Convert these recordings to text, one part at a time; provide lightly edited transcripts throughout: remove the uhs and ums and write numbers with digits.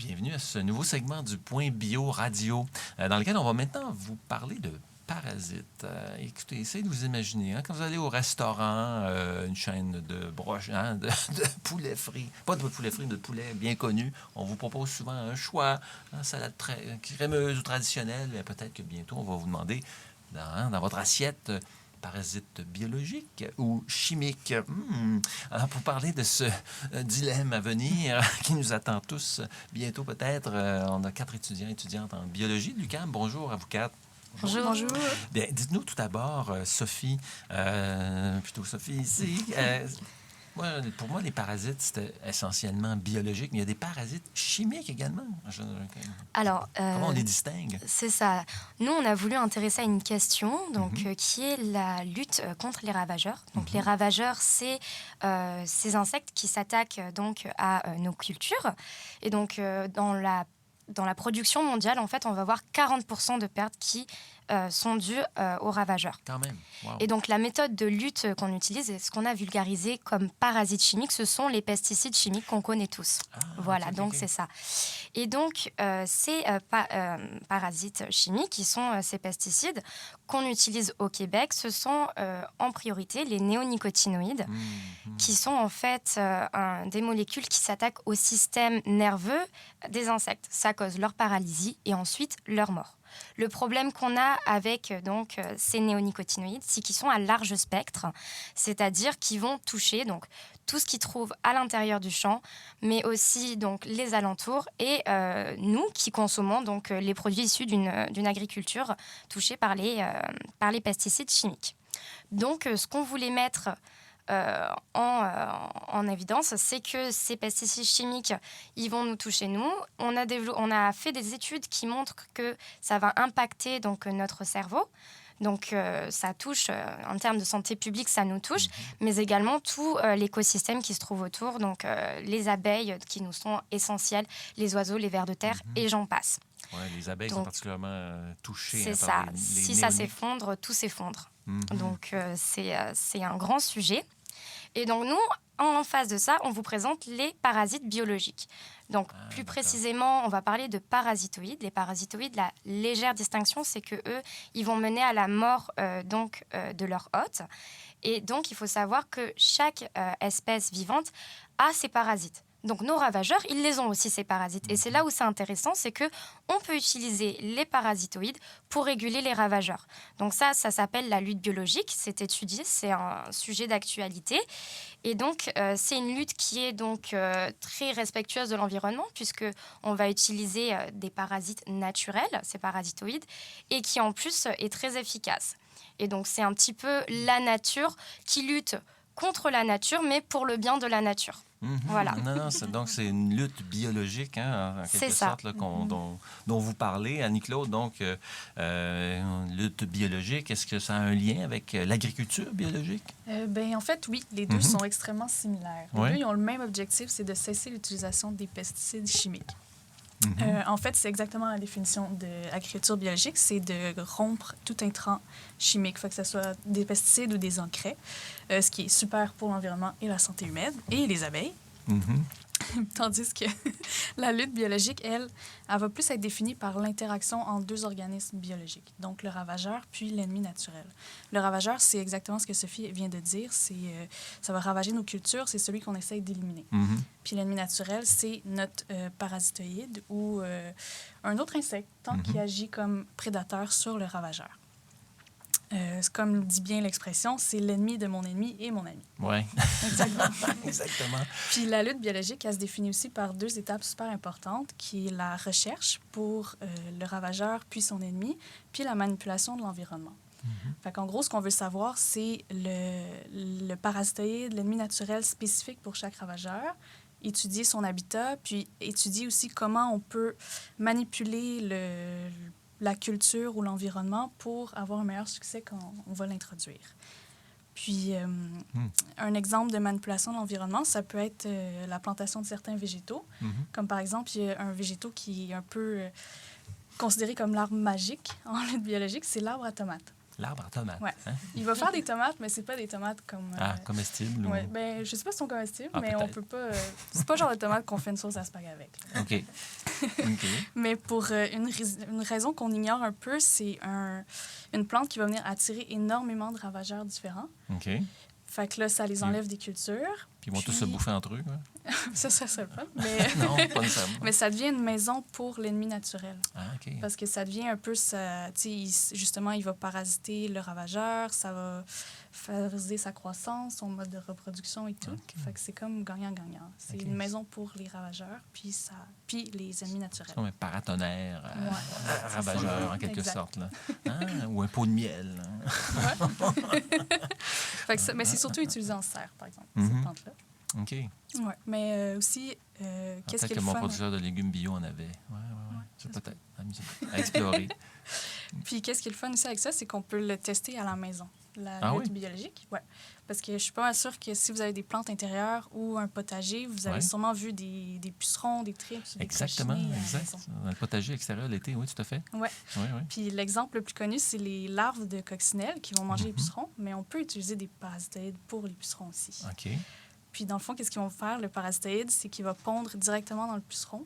bienvenue à ce nouveau segment du Point Bio Radio, dans lequel on va maintenant vous parler de parasites. Écoutez, essayez de vous imaginer, quand vous allez au restaurant, une chaîne de broche, de poulet frit, pas de poulet frit, de poulet bien connu, on vous propose souvent un choix, salade crémeuse ou traditionnelle, mais peut-être que bientôt on va vous demander, dans votre assiette, parasites biologiques ou chimiques. Alors, pour parler de ce dilemme à venir qui nous attend tous bientôt peut-être, on a 4 étudiants et étudiantes en biologie de l'UQAM. Bonjour à vous 4. Bonjour. Bonjour. Bien, dites-nous tout d'abord, Sophie, plutôt Sophie ici. Pour moi, les parasites, c'était essentiellement biologique, mais il y a des parasites chimiques également. Alors, comment on les distingue? C'est ça. Nous, on a voulu intéresser à une question qui est la lutte contre les ravageurs. Donc, les ravageurs, c'est ces insectes qui s'attaquent donc à nos cultures. Et donc, dans la production mondiale, en fait, on va voir 40% de pertes qui sont dues aux ravageurs. Quand même. Wow. Et donc, la méthode de lutte qu'on utilise, et ce qu'on a vulgarisé comme parasites chimiques, ce sont les pesticides chimiques qu'on connaît tous. Voilà, donc c'est ça. Et donc, ces parasites chimiques, qui sont ces pesticides qu'on utilise au Québec, ce sont en priorité les néonicotinoïdes, qui sont en fait des molécules qui s'attaquent au système nerveux des insectes. Ça cause leur paralysie et ensuite leur mort. Le problème qu'on a avec ces néonicotinoïdes, c'est qu'ils sont à large spectre, c'est-à-dire qu'ils vont toucher donc, tout ce qu'ils trouvent à l'intérieur du champ, mais aussi donc, les alentours et nous qui consommons donc, les produits issus d'une agriculture touchée par les pesticides chimiques. Donc, ce qu'on voulait mettre en évidence, c'est que ces pesticides chimiques, ils vont nous toucher nous. On a fait des études qui montrent que ça va impacter donc, notre cerveau. Donc, ça touche, en termes de santé publique, ça nous touche, mais également tout l'écosystème qui se trouve autour, donc les abeilles qui nous sont essentielles, les oiseaux, les vers de terre, et j'en passe. Oui, les abeilles sont particulièrement touchées. C'est ça. Si ça s'effondre, tout s'effondre. Donc, c'est un grand sujet. Et donc, nous, en face de ça, on vous présente les parasites biologiques. Donc, plus précisément, on va parler de parasitoïdes. Les parasitoïdes, la légère distinction, c'est qu'eux, ils vont mener à la mort de leur hôte. Et donc, il faut savoir que chaque espèce vivante a ses parasites. Donc, nos ravageurs, ils les ont aussi, ces parasites. Et c'est là où c'est intéressant, c'est qu'on peut utiliser les parasitoïdes pour réguler les ravageurs. Donc ça s'appelle la lutte biologique. C'est étudié, c'est un sujet d'actualité. Et donc, c'est une lutte qui est donc très respectueuse de l'environnement, puisqu'on va utiliser des parasites naturels, ces parasitoïdes, et qui en plus est très efficace. Et donc, c'est un petit peu la nature qui lutte contre la nature, mais pour le bien de la nature. Voilà. Non, donc c'est une lutte biologique, en quelque sorte, là, dont vous parlez, Annie-Claude. Donc, lutte biologique, est-ce que ça a un lien avec l'agriculture biologique? En fait, oui, les deux sont extrêmement similaires. Les deux, ils ont le même objectif, c'est de cesser l'utilisation des pesticides chimiques. En fait, c'est exactement la définition de l'agriculture biologique, c'est de rompre tout intrant chimique, que ce soit des pesticides ou des engrais, ce qui est super pour l'environnement et la santé humaine et les abeilles. Tandis que la lutte biologique, elle va plus être définie par l'interaction entre deux organismes biologiques, donc le ravageur puis l'ennemi naturel. Le ravageur, c'est exactement ce que Sophie vient de dire, ça va ravager nos cultures, c'est celui qu'on essaye d'éliminer. Puis l'ennemi naturel, c'est notre parasitoïde ou un autre insecte qui agit comme prédateur sur le ravageur. Comme dit bien l'expression, c'est l'ennemi de mon ennemi et mon ami. Oui. Exactement. Exactement. Puis la lutte biologique, elle se définit aussi par 2 étapes super importantes, qui est la recherche pour le ravageur puis son ennemi, puis la manipulation de l'environnement. Fait qu'en gros, ce qu'on veut savoir, c'est le parasitoïde, l'ennemi naturel spécifique pour chaque ravageur, étudier son habitat, puis étudier aussi comment on peut manipuler la culture ou l'environnement pour avoir un meilleur succès quand on va l'introduire. Puis, un exemple de manipulation de l'environnement, ça peut être la plantation de certains végétaux. Comme par exemple, il y a un végétaux qui est un peu considéré comme l'arbre magique en lutte biologique, c'est l'arbre à tomates. L'arbre à tomates. Ouais. Hein? Il va faire des tomates, mais c'est pas des tomates comme... comestibles? Ouais, ben, je sais pas si sont comestibles, mais peut-être. on peut pas... c'est pas le genre de tomates qu'on fait une sauce à spag avec. Là. OK. Mais pour une raison qu'on ignore un peu, c'est une plante qui va venir attirer énormément de ravageurs différents. OK. Fait que là, ça les enlève des cultures. Puis ils vont tous se bouffer entre eux, quoi. Ça serait le fun. Mais... Non, pas nécessairement. mais ça devient une maison pour l'ennemi naturel. Ah, OK. Parce que ça devient un peu... justement, il va parasiter le ravageur, ça va favoriser sa croissance, son mode de reproduction et tout. Okay. Fait que c'est comme gagnant-gagnant. C'est une maison pour les ravageurs, puis les ennemis naturels. C'est comme un paratonnerre ravageur, en quelque exact. sorte. Là. Ou un pot de miel. Hein? Fait que mais c'est surtout utilisé en serre, par exemple, cette plante-là. OK. Ouais. Mais aussi, qu'est-ce qui est Peut-être que le mon fun? producteur de légumes bio en avait. Ouais. C'est peut-être amusant à explorer. Puis qu'est-ce qui est le fun aussi avec ça, c'est qu'on peut le tester à la maison, la lutte biologique. Ouais. Parce que je suis pas mal sûre que si vous avez des plantes intérieures ou un potager, vous avez sûrement vu des pucerons, des tripes, des Exactement, cochinelles exact. Dans le potager extérieur l'été, oui, tout à fait. Ouais. Oui. Puis l'exemple le plus connu, c'est les larves de coccinelles qui vont manger les pucerons, mais on peut utiliser des parasitoïdes pour les pucerons aussi. OK. Puis dans le fond, qu'est-ce qu'ils vont faire, le parasitoïde, c'est qu'il va pondre directement dans le puceron.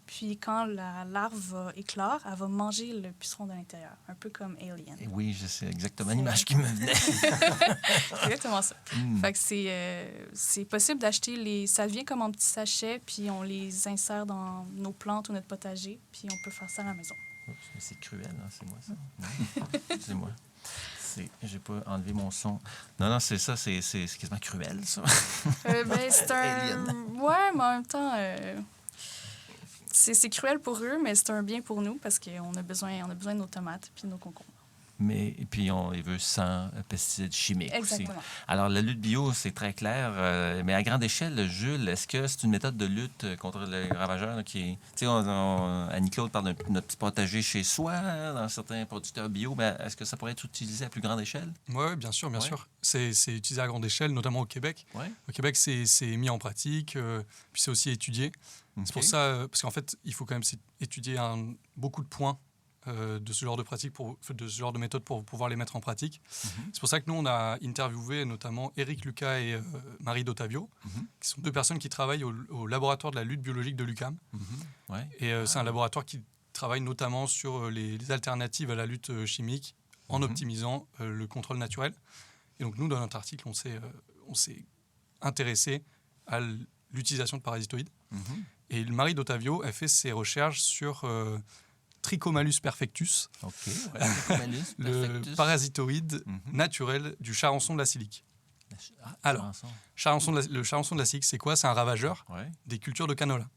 Puis quand la larve va éclore, elle va manger le puceron de l'intérieur, un peu comme Alien. Et oui, je sais exactement l'image qui me venait. C'est exactement ça. Fait que c'est possible d'acheter ça vient comme en petits sachets, puis on les insère dans nos plantes ou notre potager, puis on peut faire ça à la maison. Oups, mais c'est cruel, hein, c'est moi ça. Non, c'est moi. J'ai pas enlevé mon son. Non, c'est ça, c'est quasiment cruel, ça. C'est un... Ouais, mais en même temps, c'est cruel pour eux, mais c'est un bien pour nous parce qu'on a besoin de nos tomates puis de nos concombres. Mais puis il veut sans pesticides chimiques. Exactement. Aussi. Alors la lutte bio, c'est très clair, mais à grande échelle, Jules, est-ce que c'est une méthode de lutte contre les ravageurs là, qui est, tu sais, Annie-Claude parle de notre petit potager chez soi, dans certains producteurs bio, mais est-ce que ça pourrait être utilisé à plus grande échelle? Oui, bien sûr. C'est utilisé à grande échelle, notamment au Québec. Ouais. Au Québec, c'est mis en pratique, puis c'est aussi étudié. Okay. C'est pour ça, parce qu'en fait, il faut quand même étudier beaucoup de points de ce genre de pratique, de ce genre de méthode pour pouvoir les mettre en pratique. C'est pour ça que nous, on a interviewé notamment Éric Lucas et Marie Dottavio, qui sont deux personnes qui travaillent au laboratoire de la lutte biologique de l'UQAM. Et c'est un laboratoire qui travaille notamment sur les alternatives à la lutte chimique en optimisant le contrôle naturel. Et donc nous, dans notre article, on s'est intéressé à l'utilisation de parasitoïdes. Et Marie Dottavio a fait ses recherches sur... Trichomalus perfectus, le parasitoïde naturel du charançon de la silique. Alors, le charançon de la silique, c'est quoi? C'est un ravageur des cultures de canola.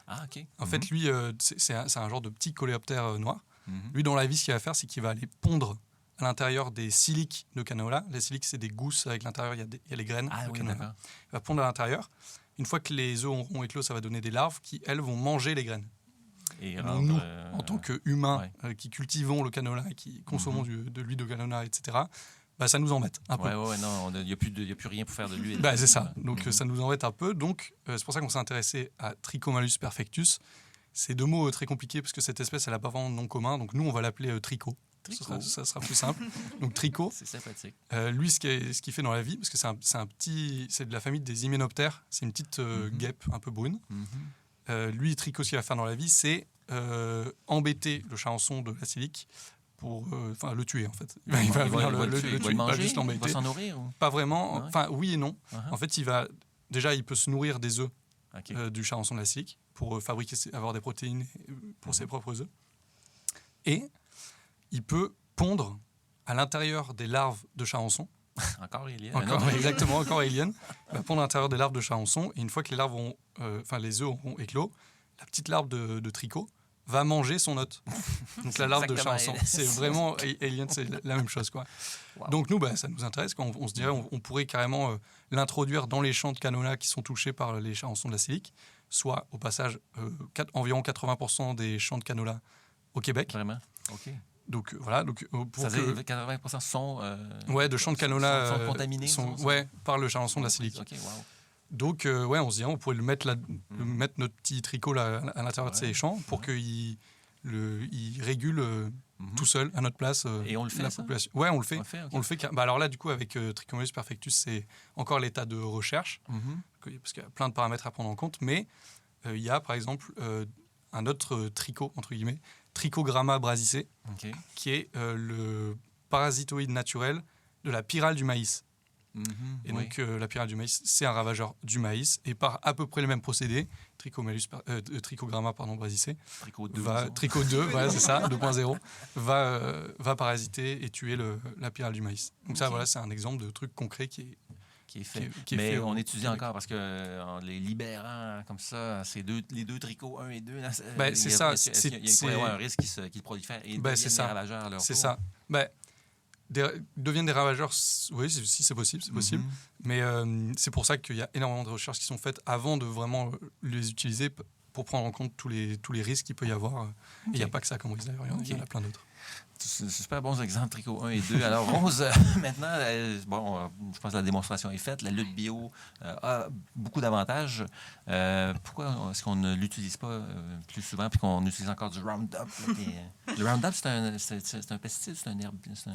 Ah, OK. En fait, lui, c'est un genre de petit coléoptère noir. Lui, dans la vie, ce qu'il va faire, c'est qu'il va aller pondre à l'intérieur des siliques de canola. Les siliques, c'est des gousses avec l'intérieur, il y a les graines de canola. Il va pondre à l'intérieur. Une fois que les œufs auront éclos, ça va donner des larves qui, elles, vont manger les graines. Et donc nous, en tant qu'humains qui cultivons le canola, qui consommons de l'huile de canola, etc., ça nous embête un peu. Non, il n'y a plus rien pour faire de l'huile. C'est ça. Donc ça nous embête un peu. Donc c'est pour ça qu'on s'est intéressé à Trichomalus perfectus. C'est deux mots très compliqués parce que cette espèce, elle n'a pas vraiment de nom commun. Donc nous, on va l'appeler Trico. Ça sera plus simple. Donc Trico. C'est sympathique. Lui, ce qu'il fait dans la vie, parce que c'est de la famille des hyménoptères. C'est une petite guêpe un peu brune. Lui, Trico, ce qu'il va faire dans la vie, c'est embêter le charançon de la silique pour le tuer, en fait. Il va venir le tuer, il va juste l'embêter. Il va s'en nourrir ou... Pas vraiment. Enfin, oui et non. En fait, il peut se nourrir des œufs du charançon de la silique pour avoir des protéines pour ses propres œufs. Et il peut pondre à l'intérieur des larves de charançon. Encore Alien. Exactement, encore Alien. Il va pondre à l'intérieur des larves de charançon. Et une fois que les larves les œufs auront éclos, la petite larve de tricot va manger son hôte. Donc la larve de charançon. C'est vraiment Alien, c'est la même chose, quoi. Wow. Donc nous, ça nous intéresse. On se dirait, on pourrait carrément l'introduire dans les champs de canola qui sont touchés par les charançons de la silique, soit au passage environ 80% des champs de canola au Québec. Vraiment? OK. Donc voilà, ça veut dire que 80% sont de champs de canola sont contaminés par le charançon de la silique. OK, wow. Donc on se dit on pourrait mettre notre petit tricot là, à l'intérieur de ces champs pour qu'il régule tout seul, à notre place. Et on le fait, la ça? population. Ouais, on le fait. Okay. On le fait. Alors là, du coup, avec Trichomonas perfectus, c'est encore l'état de recherche, parce qu'il y a plein de paramètres à prendre en compte, mais il y a, par exemple, un autre tricot, entre guillemets, Trichogramma brasicé, qui est le parasitoïde naturel de la pyrale du maïs. Et donc, la pyrale du maïs, c'est un ravageur du maïs. Et par à peu près le même procédé, Trichogramma brasicé, Tricho 2, voilà, c'est ça, 2.0, va parasiter et tuer la pyrale du maïs. Donc ça, voilà, c'est un exemple de truc concret qui est fait. Mais on étudie encore parce que en les libérant comme ça, les deux trichots 1 et 2, c'est ça. Il pourrait y avoir un risque qu'ils prolifèrent et deviennent des ravageurs à leur tour. C'est ça. Deviennent des ravageurs, oui, si c'est possible, c'est possible. Mais c'est pour ça qu'il y a énormément de recherches qui sont faites avant de vraiment les utiliser pour prendre en compte tous les risques qu'il peut y avoir. Et il n'y a pas que ça comme risque, d'ailleurs, il y en a plein d'autres. C'est super bons exemples, Tricho 1 et 2. Alors, Rose, maintenant, je pense que la démonstration est faite. La lutte bio a beaucoup d'avantages. Pourquoi est-ce qu'on ne l'utilise pas plus souvent puis qu'on utilise encore du Roundup? Le Roundup, c'est un pesticide, c'est un herbe, c'est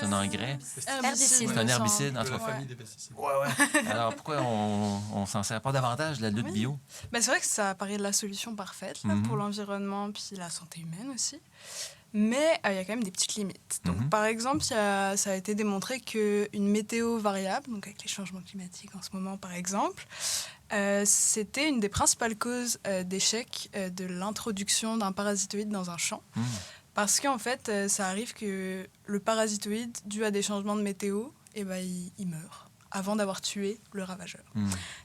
un engrais. Herbicide. C'est un herbicide, en tout cas. La famille des pesticides. Ouais. Alors, pourquoi on s'en sert pas davantage de la lutte bio? C'est vrai que ça paraît la solution parfaite là, pour l'environnement puis la santé humaine aussi. Mais il y a quand même des petites limites. Donc, par exemple, ça a été démontré qu'une météo variable, donc avec les changements climatiques en ce moment par exemple, c'était une des principales causes d'échec de l'introduction d'un parasitoïde dans un champ. Parce qu'en fait, ça arrive que le parasitoïde, dû à des changements de météo, il meurt avant d'avoir tué le ravageur.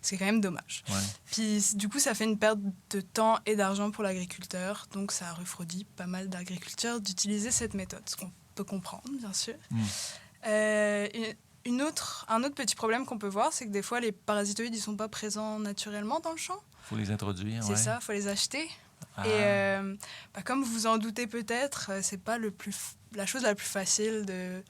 C'est quand même dommage. Ouais. Puis du coup, ça fait une perte de temps et d'argent pour l'agriculteur. Donc ça refroidit pas mal d'agriculteurs d'utiliser cette méthode, ce qu'on peut comprendre, bien sûr. Un autre petit problème qu'on peut voir, c'est que des fois, les parasitoïdes ne sont pas présents naturellement dans le champ. Il faut les introduire. C'est ça, il faut les acheter. Et comme vous vous en doutez peut-être, c'est pas la chose la plus facile de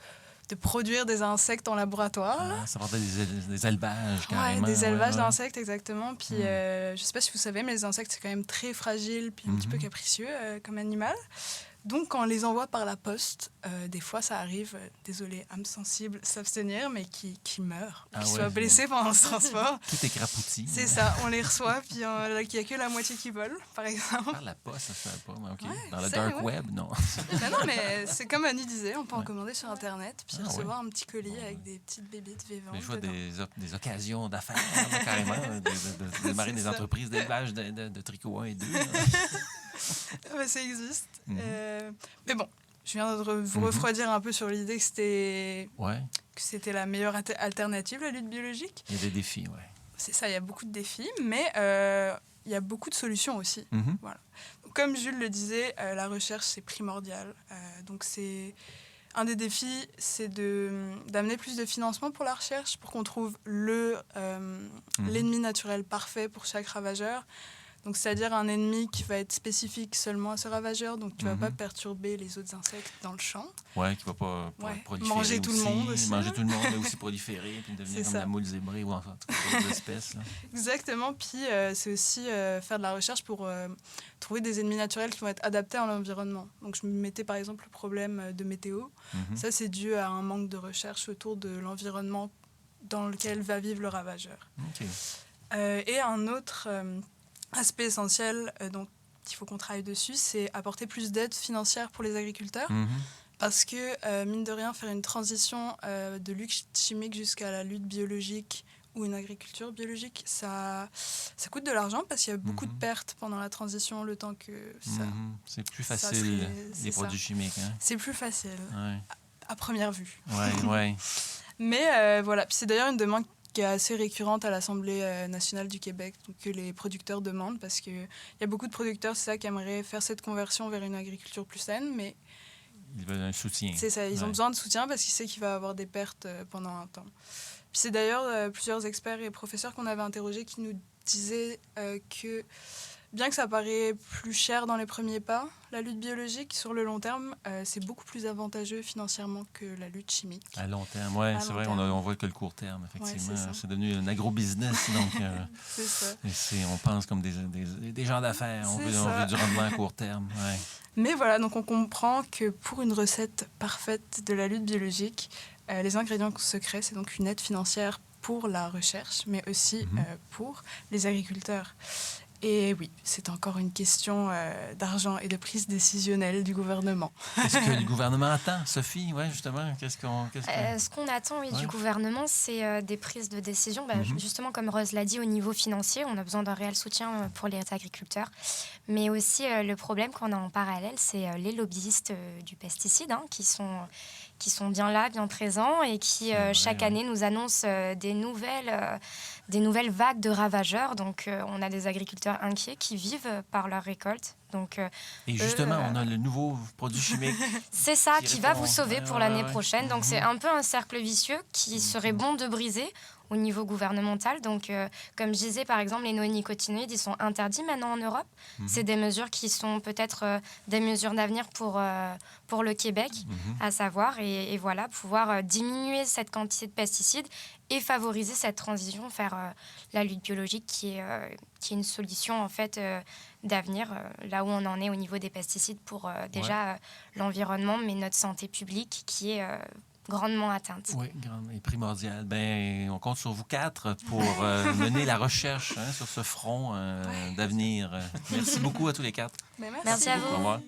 produire des insectes en laboratoire. Ça portait des élevages, carrément. Des élevages d'insectes, exactement. Puis, je ne sais pas si vous savez, mais les insectes, c'est quand même très fragile puis un petit peu capricieux comme animal. Donc, quand on les envoie par la poste, des fois, ça arrive, désolé, âme sensible, s'abstenir, mais qui meurent, qui soient blessés pendant ce transport. Tout est crapouti. C'est ça, on les reçoit, puis il n'y a que la moitié qui vole, par exemple. Par la poste, ça se fait pas. Okay. Dans le dark web, non. Non, mais c'est comme Annie disait, on peut en commander sur Internet, puis recevoir un petit colis avec des petites bébites vivantes. Mais je vois des occasions d'affaires, carrément, de démarrer des entreprises d'élevage de Tricho 1 et 2. Ça existe. Mais bon, je viens de vous refroidir un peu sur l'idée que c'était la meilleure alternative, la lutte biologique. Il y a des défis, oui. C'est ça, il y a beaucoup de défis, mais il y a beaucoup de solutions aussi. Voilà. Donc, comme Jules le disait, la recherche, c'est primordial. Donc, un des défis, c'est d'amener plus de financement pour la recherche, pour qu'on trouve l'ennemi naturel parfait pour chaque ravageur. Donc, c'est-à-dire un ennemi qui va être spécifique seulement à ce ravageur, donc qui ne va pas perturber les autres insectes dans le champ. Oui, qui ne va pas proliférer manger tout le monde aussi. Manger tout le monde, mais aussi proliférer, puis devenir comme la moule zébrée ou enfin d'autres espèces. Là. Exactement. Puis, c'est aussi faire de la recherche pour trouver des ennemis naturels qui vont être adaptés à l'environnement. Donc, je me mettais par exemple le problème de météo. Ça, c'est dû à un manque de recherche autour de l'environnement dans lequel va vivre le ravageur. Et un autre... aspect essentiel dont il faut qu'on travaille dessus, c'est apporter plus d'aide financière pour les agriculteurs. Parce que, mine de rien, faire une transition de lutte chimique jusqu'à la lutte biologique ou une agriculture biologique, ça coûte de l'argent parce qu'il y a beaucoup de pertes pendant la transition, le temps que ça... C'est plus facile, les produits chimiques. Hein? C'est plus facile, à première vue. Oui. Mais voilà, puis c'est d'ailleurs une demande qui est assez récurrente à l'Assemblée nationale du Québec, donc que les producteurs demandent, parce qu'il y a beaucoup de producteurs, c'est ça, qui aimeraient faire cette conversion vers une agriculture plus saine, mais... Ils veulent un soutien. C'est ça, ils ont besoin de soutien parce qu'ils savent qu'il va y avoir des pertes pendant un temps. Puis c'est d'ailleurs plusieurs experts et professeurs qu'on avait interrogés qui nous disaient que, bien que ça paraît plus cher dans les premiers pas, la lutte biologique, sur le long terme, c'est beaucoup plus avantageux financièrement que la lutte chimique. À long terme, oui, c'est vrai, on voit que le court terme, effectivement. C'est devenu un agro-business, donc c'est ça. On pense comme des gens d'affaires, on veut du rendement à court terme. Mais voilà, donc on comprend que pour une recette parfaite de la lutte biologique, les ingrédients secrets, c'est donc une aide financière pour la recherche, mais aussi pour les agriculteurs. Et oui, c'est encore une question d'argent et de prise décisionnelle du gouvernement. Qu'est-ce que le gouvernement attend, Sophie? Oui, justement, Ce qu'on attend du gouvernement, c'est des prises de décision. Justement, comme Rose l'a dit, au niveau financier, on a besoin d'un réel soutien pour les agriculteurs. Mais aussi, le problème qu'on a en parallèle, c'est les lobbyistes du pesticide qui sont bien là, bien présents et qui, chaque année, nous annoncent des nouvelles vagues de ravageurs. Donc, on a des agriculteurs inquiets qui vivent par leur récolte. Donc, et justement, on a le nouveau produit chimique. C'est ça qui va vous sauver pour l'année prochaine. Donc, c'est un peu un cercle vicieux qui serait bon de briser au niveau gouvernemental. Donc, comme je disais, par exemple, les néonicotinoïdes, ils sont interdits maintenant en Europe. C'est des mesures qui sont peut-être des mesures d'avenir pour le Québec, à savoir. Et voilà, pouvoir diminuer cette quantité de pesticides et favoriser cette transition vers la lutte biologique qui est une solution, en fait, d'avenir, là où on en est au niveau des pesticides pour déjà l'environnement, mais notre santé publique qui est grandement atteinte. Oui, grande et primordiale. Ben, on compte sur vous 4 pour mener la recherche sur ce front d'avenir. Merci beaucoup à tous les 4. Merci. Merci à vous. Au revoir.